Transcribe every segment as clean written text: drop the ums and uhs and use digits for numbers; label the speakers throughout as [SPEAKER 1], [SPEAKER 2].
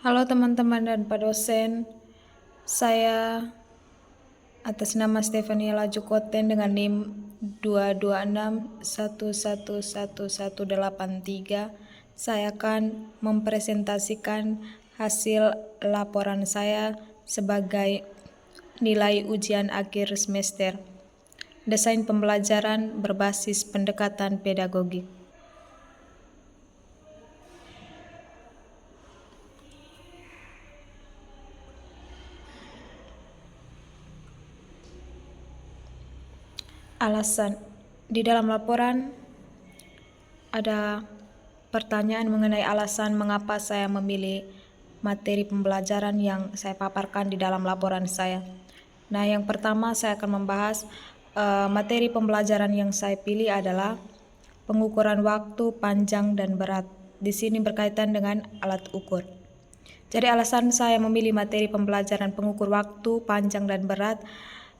[SPEAKER 1] Halo teman-teman dan Pak dosen, saya atas nama Stefania Lajukoten dengan NIM 226111183, saya akan mempresentasikan hasil laporan saya sebagai nilai ujian akhir semester. Desain pembelajaran berbasis pendekatan pedagogik. Alasan. Di dalam laporan ada pertanyaan mengenai alasan mengapa saya memilih materi pembelajaran yang saya paparkan di dalam laporan saya. Nah, yang pertama saya akan membahas materi pembelajaran yang saya pilih adalah pengukuran waktu, panjang, dan berat. Di sini berkaitan dengan alat ukur. Jadi alasan saya memilih materi pembelajaran pengukur waktu, panjang, dan berat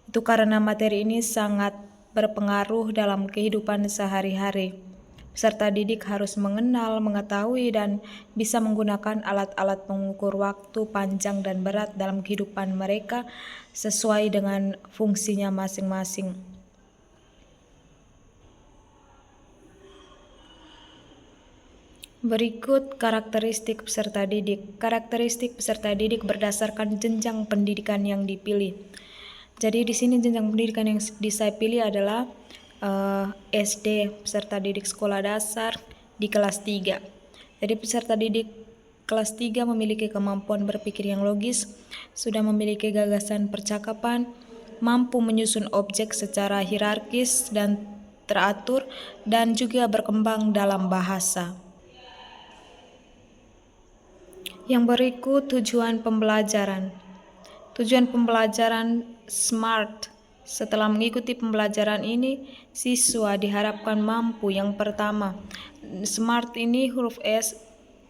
[SPEAKER 1] itu karena materi ini sangat berpengaruh dalam kehidupan sehari-hari. Peserta didik harus mengenal, mengetahui, dan bisa menggunakan alat-alat pengukur waktu, panjang, dan berat dalam kehidupan mereka sesuai dengan fungsinya masing-masing. Berikut karakteristik peserta didik. Karakteristik peserta didik berdasarkan jenjang pendidikan yang dipilih. Jadi di sini jenjang pendidikan yang saya pilih adalah SD, peserta didik sekolah dasar di kelas 3. Jadi peserta didik kelas 3 memiliki kemampuan berpikir yang logis, sudah memiliki gagasan percakapan, mampu menyusun objek secara hierarkis dan teratur, dan juga berkembang dalam bahasa. Yang berikut tujuan pembelajaran. Tujuan pembelajaran SMART. Setelah mengikuti pembelajaran ini, siswa diharapkan mampu. Yang pertama, SMART ini huruf S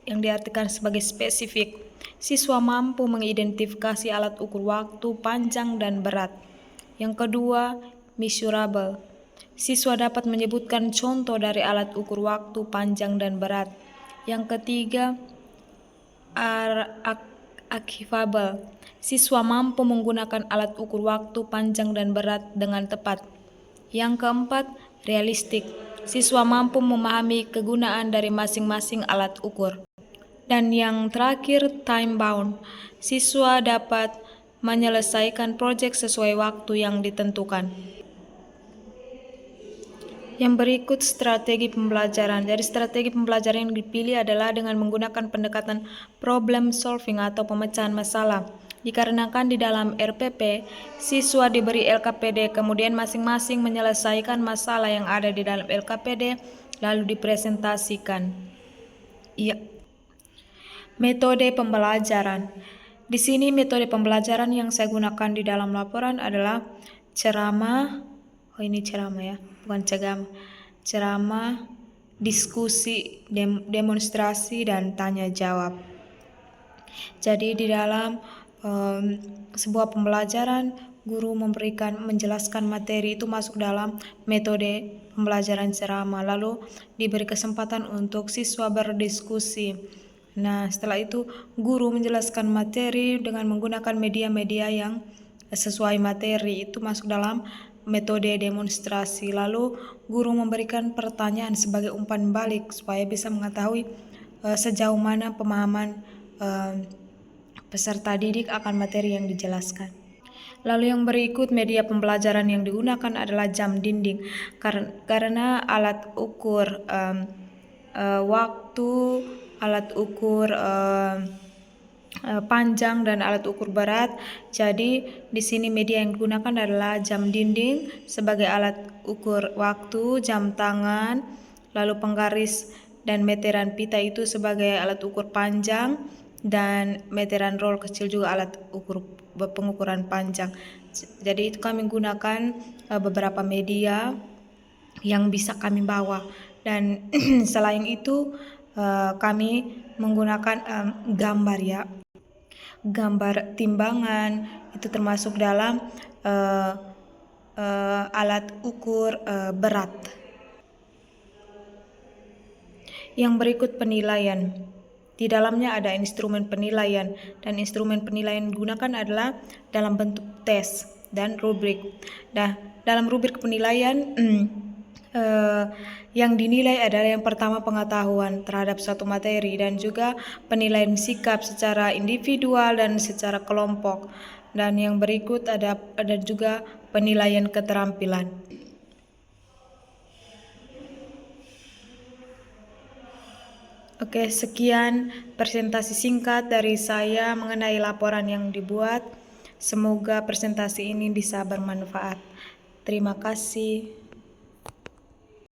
[SPEAKER 1] yang diartikan sebagai spesifik. Siswa mampu mengidentifikasi alat ukur waktu, panjang, dan berat. Yang kedua, measurable. Siswa dapat menyebutkan contoh dari alat ukur waktu, panjang, dan berat. Yang ketiga, achievable. Siswa mampu menggunakan alat ukur waktu, panjang, dan berat dengan tepat. Yang keempat, realistik. Siswa mampu memahami kegunaan dari masing-masing alat ukur. Dan yang terakhir, time bound. Siswa dapat menyelesaikan proyek sesuai waktu yang ditentukan. Yang berikut strategi pembelajaran. Jadi strategi pembelajaran yang dipilih adalah dengan menggunakan pendekatan problem solving atau pemecahan masalah. Dikarenakan di dalam RPP, siswa diberi LKPD, kemudian masing-masing menyelesaikan masalah yang ada di dalam LKPD, lalu dipresentasikan. Iya. Metode pembelajaran. Di sini metode pembelajaran yang saya gunakan di dalam laporan adalah ceramah, bukan ceramah, diskusi, demonstrasi, dan tanya jawab. Jadi di dalam sebuah pembelajaran, guru menjelaskan materi itu masuk dalam metode pembelajaran ceramah, lalu diberi kesempatan untuk siswa berdiskusi. Nah, setelah itu guru menjelaskan materi dengan menggunakan media-media yang sesuai materi, itu masuk dalam metode demonstrasi. Lalu guru memberikan pertanyaan sebagai umpan balik supaya bisa mengetahui sejauh mana pemahaman peserta didik akan materi yang dijelaskan. Lalu yang berikut media pembelajaran yang digunakan adalah jam dinding karena alat ukur waktu, alat ukur panjang, dan alat ukur berat. Jadi di sini media yang digunakan adalah jam dinding sebagai alat ukur waktu, jam tangan, lalu penggaris dan meteran pita itu sebagai alat ukur panjang, dan meteran roll kecil juga alat ukur pengukuran panjang. Jadi itu kami gunakan beberapa media yang bisa kami bawa, dan selain itu kami menggunakan gambar ya. Gambar timbangan itu termasuk dalam alat ukur berat. Yang berikut penilaian. Di dalamnya ada instrumen penilaian, dan instrumen penilaian yang digunakan adalah dalam bentuk tes dan rubrik. Nah, dalam rubrik penilaian yang dinilai adalah yang pertama pengetahuan terhadap suatu materi, dan juga penilaian sikap secara individual dan secara kelompok. Dan yang berikut ada juga penilaian keterampilan. Oke, sekian presentasi singkat dari saya mengenai laporan yang dibuat. Semoga presentasi ini bisa bermanfaat. Terima kasih.